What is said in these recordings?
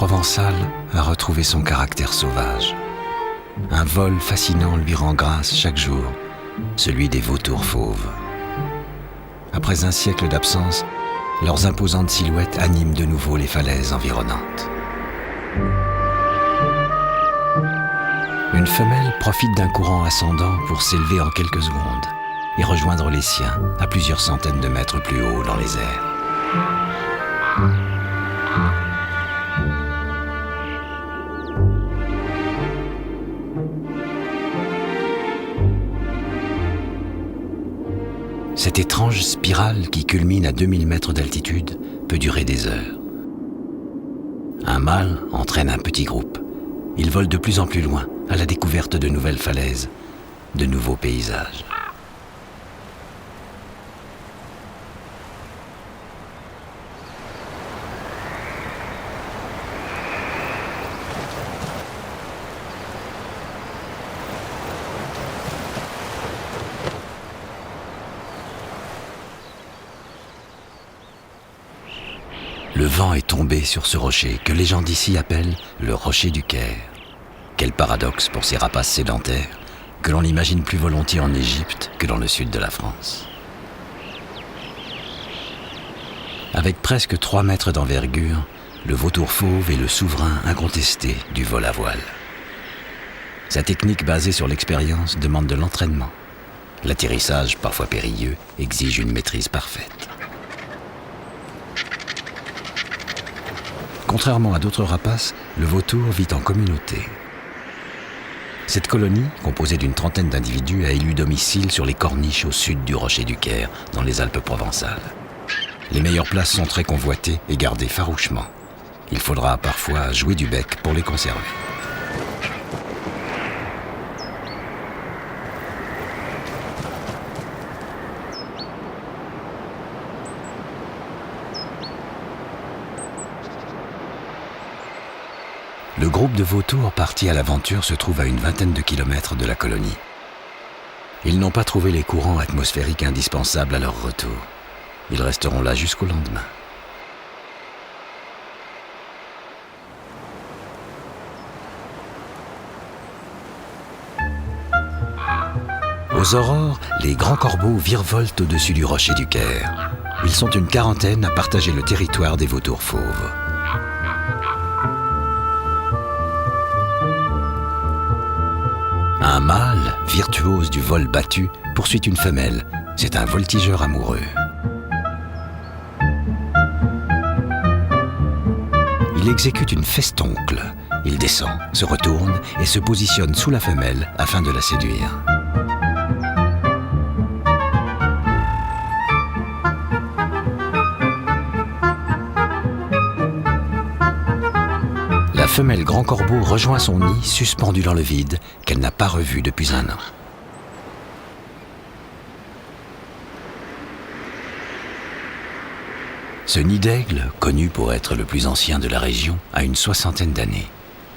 provençal a retrouvé son caractère sauvage. Un vol fascinant lui rend grâce chaque jour, celui des vautours fauves. Après un siècle d'absence, leurs imposantes silhouettes animent de nouveau les falaises environnantes. Une femelle profite d'un courant ascendant pour s'élever en quelques secondes et rejoindre les siens à plusieurs centaines de mètres plus haut dans les airs. Cette étrange spirale qui culmine à 2000 mètres d'altitude peut durer des heures. Un mâle entraîne un petit groupe. Il vole de plus en plus loin, à la découverte de nouvelles falaises, de nouveaux paysages. Le vent est tombé sur ce rocher que les gens d'ici appellent le rocher du Caire. Quel paradoxe pour ces rapaces sédentaires que l'on imagine plus volontiers en Égypte que dans le sud de la France. Avec presque 3 mètres d'envergure, le vautour fauve est le souverain incontesté du vol à voile. Sa technique basée sur l'expérience demande de l'entraînement. L'atterrissage, parfois périlleux, exige une maîtrise parfaite. Contrairement à d'autres rapaces, le vautour vit en communauté. Cette colonie, composée d'une trentaine d'individus, a élu domicile sur les corniches au sud du rocher du Caire, dans les Alpes provençales. Les meilleures places sont très convoitées et gardées farouchement. Il faudra parfois jouer du bec pour les conserver. Le groupe de vautours parti à l'aventure se trouve à une vingtaine de kilomètres de la colonie. Ils n'ont pas trouvé les courants atmosphériques indispensables à leur retour. Ils resteront là jusqu'au lendemain. Aux aurores, les grands corbeaux virevoltent au-dessus du rocher du Caire. Ils sont une quarantaine à partager le territoire des vautours fauves. Un mâle, virtuose du vol battu, poursuit une femelle. C'est un voltigeur amoureux. Il exécute une festoncle. Il descend, se retourne et se positionne sous la femelle afin de la séduire. La femelle grand corbeau rejoint son nid suspendu dans le vide qu'elle n'a pas revu depuis un an. Ce nid d'aigle, connu pour être le plus ancien de la région, a une 60aine d'années.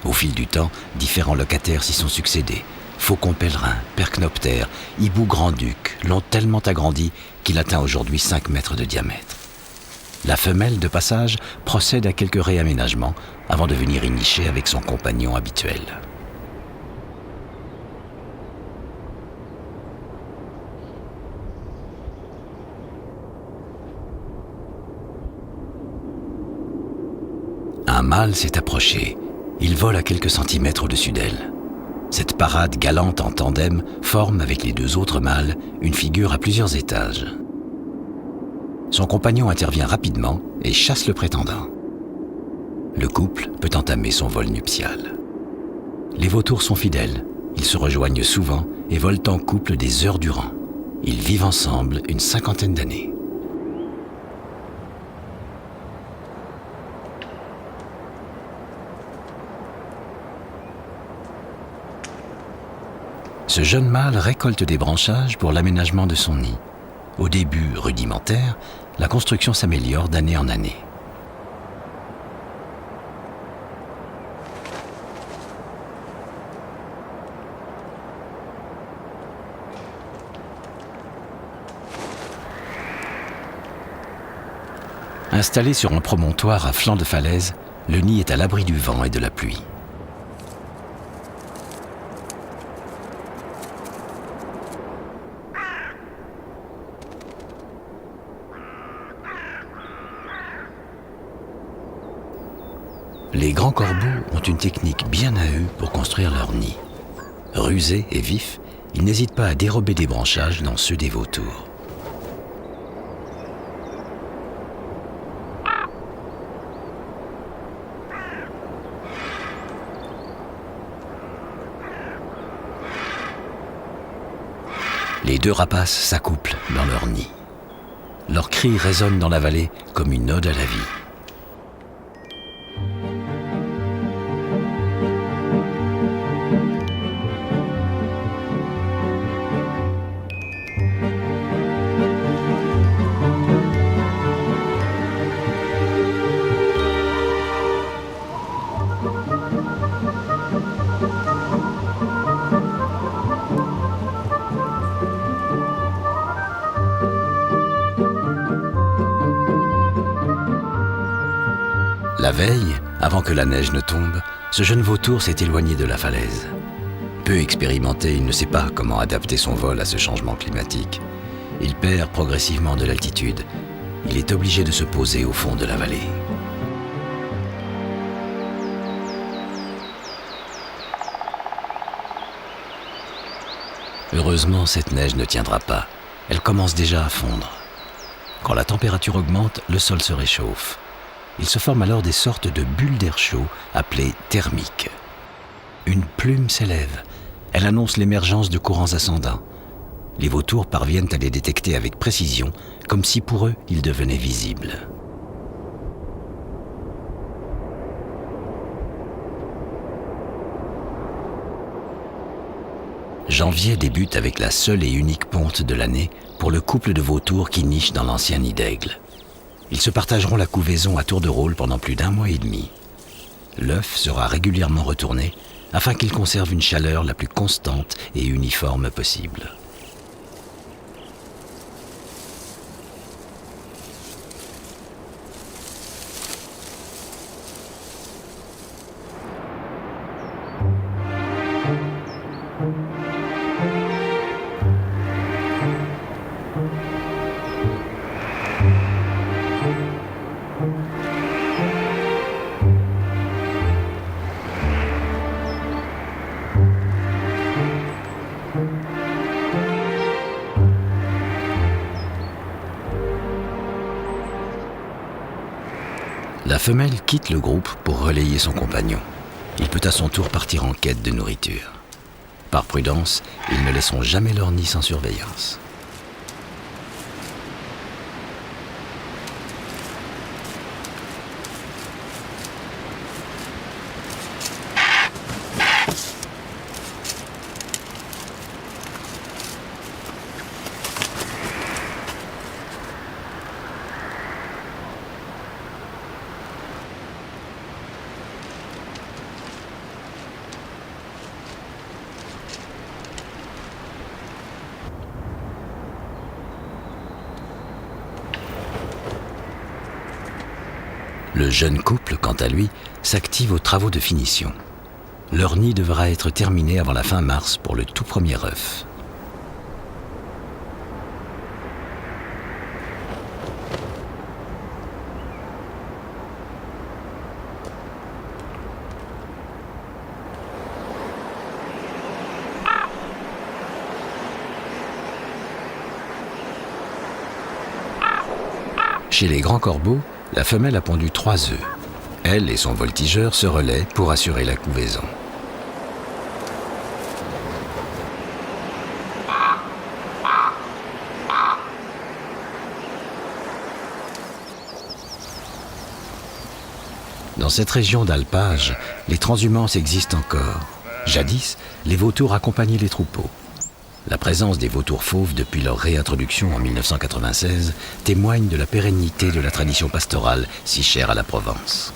Au fil du temps, différents locataires s'y sont succédés. Faucons pèlerins, percnoptères, hiboux grand-duc l'ont tellement agrandi qu'il atteint aujourd'hui 5 mètres de diamètre. La femelle, de passage, procède à quelques réaménagements avant de venir y nicher avec son compagnon habituel. Un mâle s'est approché. Il vole à quelques centimètres au-dessus d'elle. Cette parade galante en tandem forme, avec les 2 autres mâles, une figure à plusieurs étages. Son compagnon intervient rapidement et chasse le prétendant. Le couple peut entamer son vol nuptial. Les vautours sont fidèles, ils se rejoignent souvent et volent en couple des heures durant. Ils vivent ensemble une 50aine d'années. Ce jeune mâle récolte des branchages pour l'aménagement de son nid. Au début rudimentaire, la construction s'améliore d'année en année. Installé sur un promontoire à flanc de falaise, le nid est à l'abri du vent et de la pluie. Les grands corbeaux ont une technique bien à eux pour construire leur nid. Rusés et vifs, ils n'hésitent pas à dérober des branchages dans ceux des vautours. Les deux rapaces s'accouplent dans leur nid. Leurs cris résonnent dans la vallée comme une ode à la vie. La veille, avant que la neige ne tombe, ce jeune vautour s'est éloigné de la falaise. Peu expérimenté, il ne sait pas comment adapter son vol à ce changement climatique. Il perd progressivement de l'altitude. Il est obligé de se poser au fond de la vallée. Heureusement, cette neige ne tiendra pas. Elle commence déjà à fondre. Quand la température augmente, le sol se réchauffe. Il se forme alors des sortes de bulles d'air chaud appelées thermiques. Une plume s'élève. Elle annonce l'émergence de courants ascendants. Les vautours parviennent à les détecter avec précision, comme si pour eux, ils devenaient visibles. Janvier débute avec la seule et unique ponte de l'année pour le couple de vautours qui niche dans l'ancien nid d'aigle. Ils se partageront la couvaison à tour de rôle pendant plus d'1 mois et demi. L'œuf sera régulièrement retourné afin qu'il conserve une chaleur la plus constante et uniforme possible. La femelle quitte le groupe pour relayer son compagnon. Il peut à son tour partir en quête de nourriture. Par prudence, ils ne laisseront jamais leur nid sans surveillance. Le jeune couple, quant à lui, s'active aux travaux de finition. Leur nid devra être terminé avant la fin mars pour le tout premier œuf. Chez les grands corbeaux, la femelle a pondu 3 œufs. Elle et son voltigeur se relaient pour assurer la couvaison. Dans cette région d'alpage, les transhumances existent encore. Jadis, les vautours accompagnaient les troupeaux. La présence des vautours fauves depuis leur réintroduction en 1996 témoigne de la pérennité de la tradition pastorale si chère à la Provence.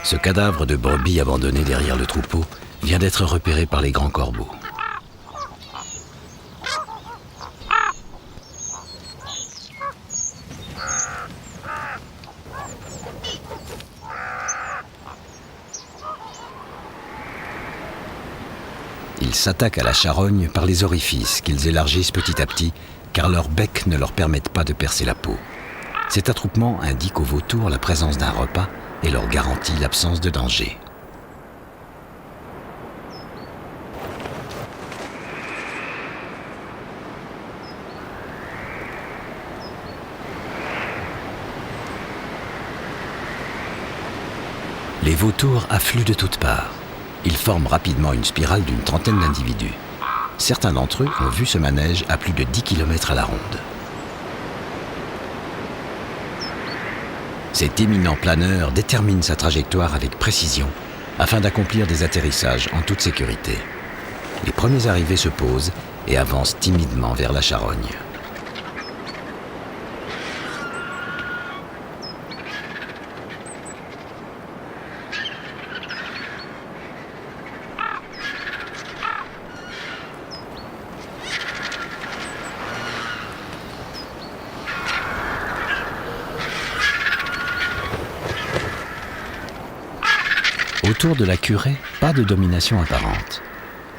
Ce cadavre de brebis abandonné derrière le troupeau vient d'être repéré par les grands corbeaux. Ils s'attaquent à la charogne par les orifices qu'ils élargissent petit à petit, car leurs becs ne leur permettent pas de percer la peau. Cet attroupement indique aux vautours la présence d'un repas et leur garantit l'absence de danger. Les vautours affluent de toutes parts. Ils forment rapidement une spirale d'une trentaine d'individus. Certains d'entre eux ont vu ce manège à plus de 10 km à la ronde. Cet éminent planeur détermine sa trajectoire avec précision afin d'accomplir des atterrissages en toute sécurité. Les premiers arrivés se posent et avancent timidement vers la charogne. Autour de la curée, pas de domination apparente.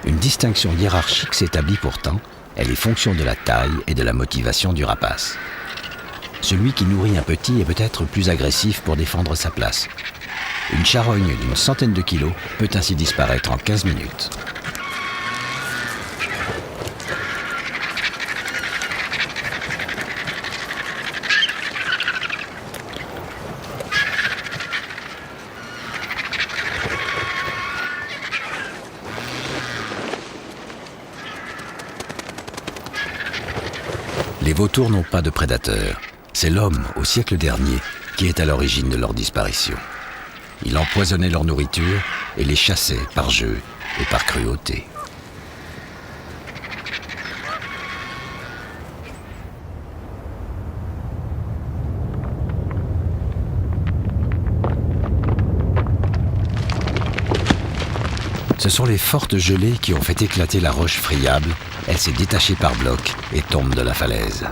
Une distinction hiérarchique s'établit pourtant, elle est fonction de la taille et de la motivation du rapace. Celui qui nourrit un petit est peut-être plus agressif pour défendre sa place. Une charogne d'une centaine de kilos peut ainsi disparaître en 15 minutes. Les vautours n'ont pas de prédateurs. C'est l'homme, au siècle dernier, qui est à l'origine de leur disparition. Il empoisonnait leur nourriture et les chassait par jeu et par cruauté. Ce sont les fortes gelées qui ont fait éclater la roche friable. Elle s'est détachée par blocs et tombe de la falaise.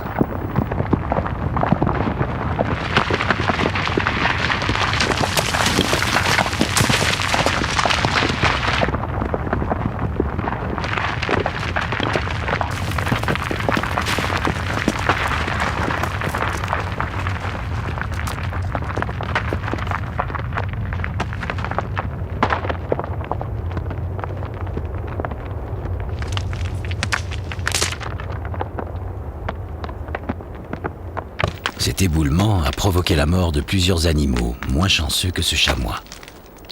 Cet éboulement a provoqué la mort de plusieurs animaux, moins chanceux que ce chamois.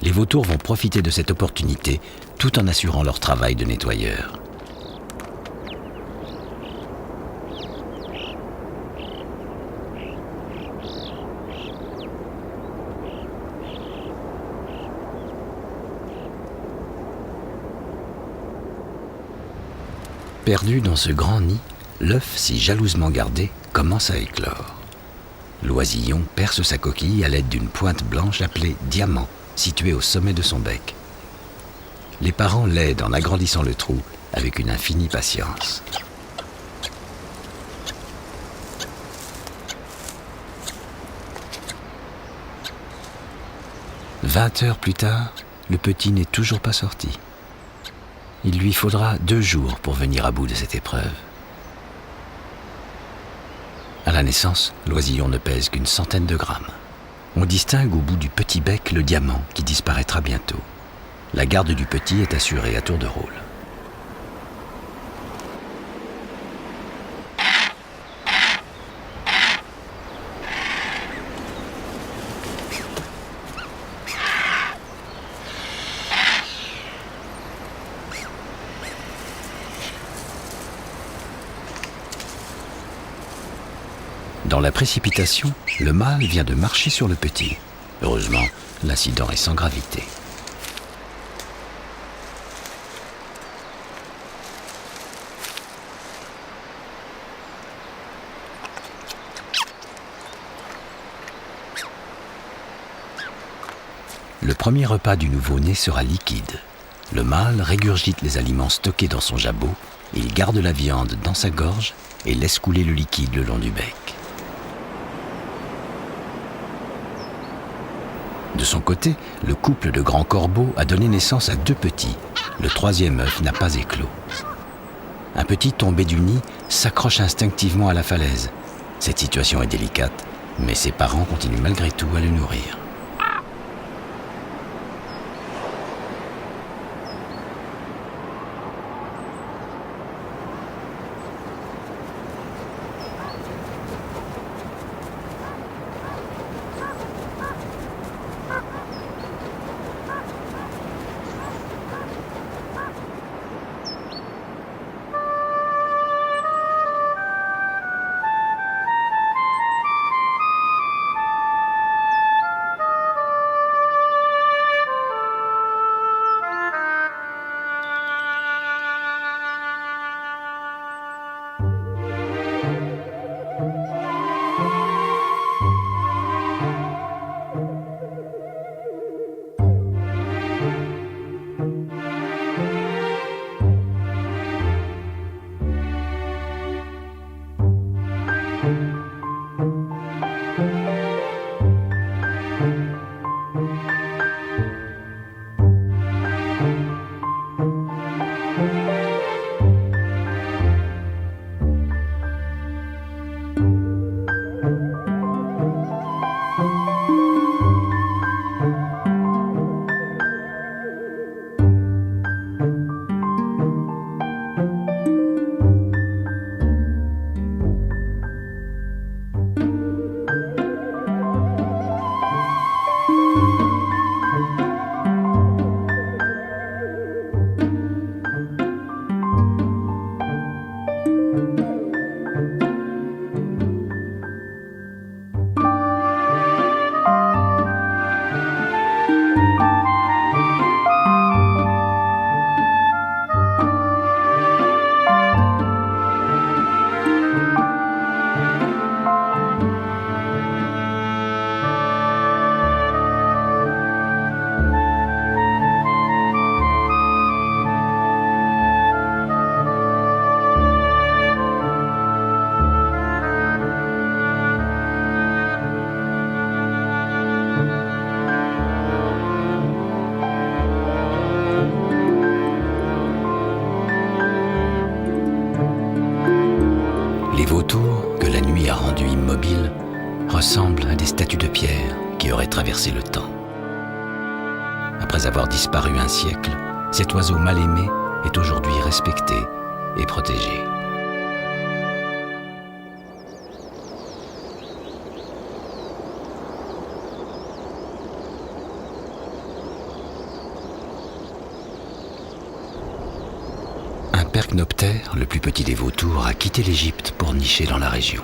Les vautours vont profiter de cette opportunité tout en assurant leur travail de nettoyeur. Perdu dans ce grand nid, l'œuf si jalousement gardé commence à éclore. L'oisillon perce sa coquille à l'aide d'une pointe blanche appelée diamant, située au sommet de son bec. Les parents l'aident en agrandissant le trou avec une infinie patience. « 20 heures plus tard, le petit n'est toujours pas sorti. Il lui faudra 2 jours pour venir à bout de cette épreuve. À la naissance, l'oisillon ne pèse qu'une centaine de grammes. On distingue au bout du petit bec le diamant qui disparaîtra bientôt. La garde du petit est assurée à tour de rôle. Dans la précipitation, le mâle vient de marcher sur le petit. Heureusement, l'incident est sans gravité. Le premier repas du nouveau-né sera liquide. Le mâle régurgite les aliments stockés dans son jabot, il garde la viande dans sa gorge et laisse couler le liquide le long du bec. De son côté, le couple de grands corbeaux a donné naissance à 2 petits. Le 3e œuf n'a pas éclos. Un petit tombé du nid s'accroche instinctivement à la falaise. Cette situation est délicate, mais ses parents continuent malgré tout à le nourrir. Les vautours, que la nuit a rendus immobiles, ressemblent à des statues de pierre qui auraient traversé le temps. Après avoir disparu un siècle, cet oiseau mal aimé est aujourd'hui respecté et protégé. Un percnoptère, le plus petit des vautours, a quitté l'Égypte pour nicher dans la région.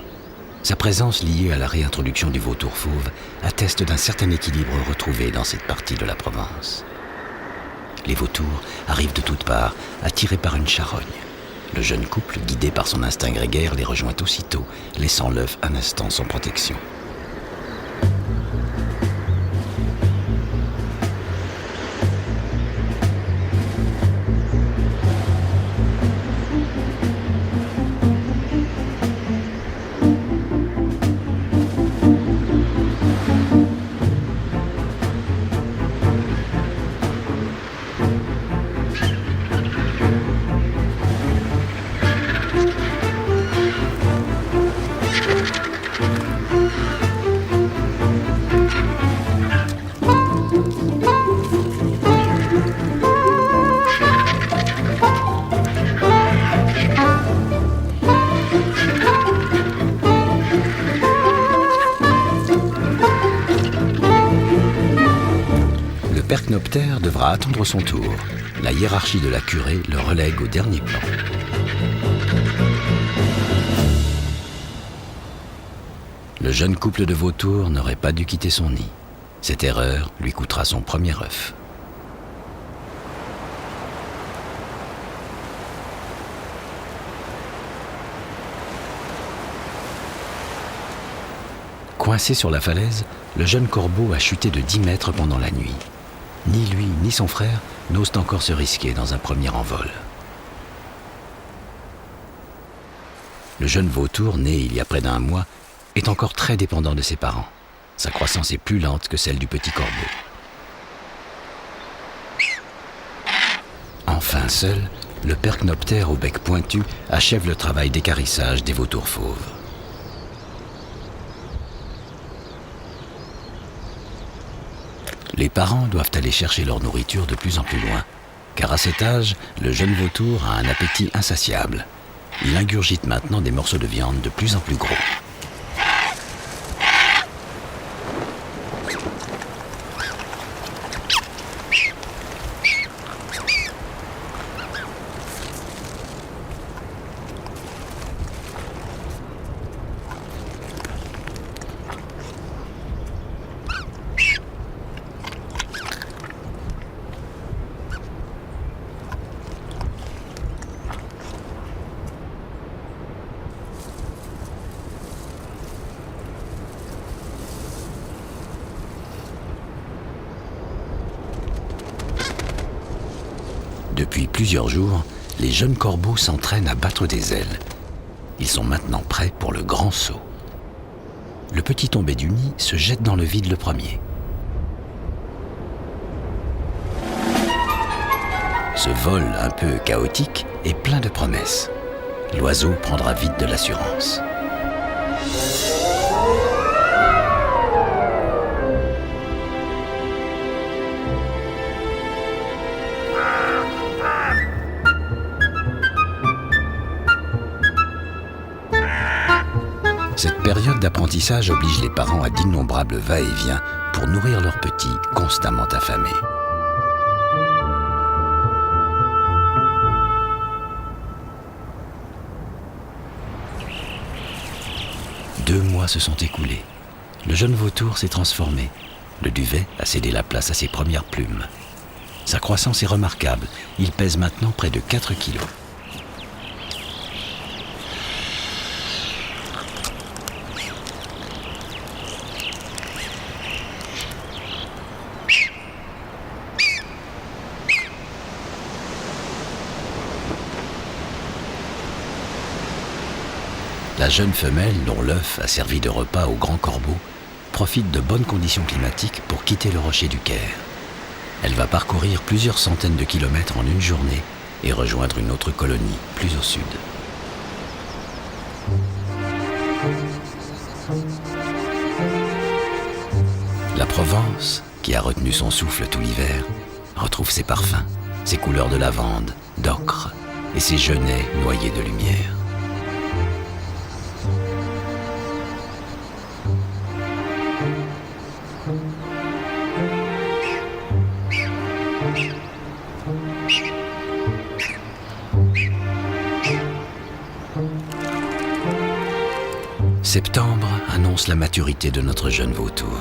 Sa présence liée à la réintroduction du vautour fauve atteste d'un certain équilibre retrouvé dans cette partie de la Provence. Les vautours arrivent de toutes parts, attirés par une charogne. Le jeune couple, guidé par son instinct grégaire, les rejoint aussitôt, laissant l'œuf un instant sans protection. Le percnoptère devra attendre son tour. La hiérarchie de la curée le relègue au dernier plan. Le jeune couple de vautours n'aurait pas dû quitter son nid. Cette erreur lui coûtera son premier œuf. Coincé sur la falaise, le jeune corbeau a chuté de 10 mètres pendant la nuit. Ni lui ni son frère n'osent encore se risquer dans un premier envol. Le jeune vautour, né il y a près d'1 mois, est encore très dépendant de ses parents. Sa croissance est plus lente que celle du petit corbeau. Enfin seul, le percnoptère au bec pointu achève le travail d'équarrissage des vautours fauves. Les parents doivent aller chercher leur nourriture de plus en plus loin, car à cet âge, le jeune vautour a un appétit insatiable. Il ingurgite maintenant des morceaux de viande de plus en plus gros. Depuis plusieurs jours, les jeunes corbeaux s'entraînent à battre des ailes. Ils sont maintenant prêts pour le grand saut. Le petit tombé du nid se jette dans le vide le premier. Ce vol un peu chaotique est plein de promesses. L'oiseau prendra vite de l'assurance. Cette période d'apprentissage oblige les parents à d'innombrables va-et-vient pour nourrir leurs petits constamment affamés. Deux mois se sont écoulés. Le jeune vautour s'est transformé. Le duvet a cédé la place à ses premières plumes. Sa croissance est remarquable. Il pèse maintenant près de 4 kilos. La jeune femelle, dont l'œuf a servi de repas au grand corbeau, profite de bonnes conditions climatiques pour quitter le rocher du Caire. Elle va parcourir plusieurs centaines de kilomètres en une journée et rejoindre une autre colonie plus au sud. La Provence, qui a retenu son souffle tout l'hiver, retrouve ses parfums, ses couleurs de lavande, d'ocre et ses genêts noyés de lumière. Septembre annonce la maturité de notre jeune vautour.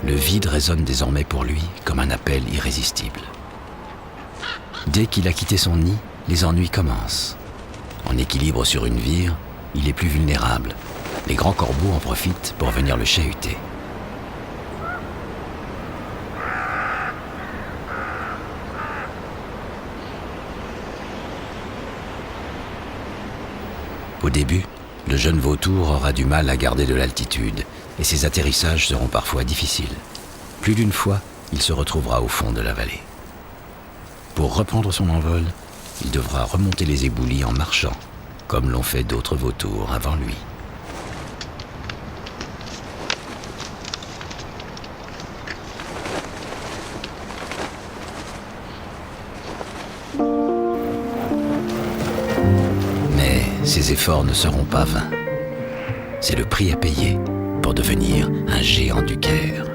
Le vide résonne désormais pour lui comme un appel irrésistible. Dès qu'il a quitté son nid, les ennuis commencent. En équilibre sur une vire, il est plus vulnérable. Les grands corbeaux en profitent pour venir le chahuter. Au début, le jeune vautour aura du mal à garder de l'altitude et ses atterrissages seront parfois difficiles. Plus d'une fois, il se retrouvera au fond de la vallée. Pour reprendre son envol, il devra remonter les éboulis en marchant, comme l'ont fait d'autres vautours avant lui. Ces efforts ne seront pas vains. C'est le prix à payer pour devenir un géant du Caire.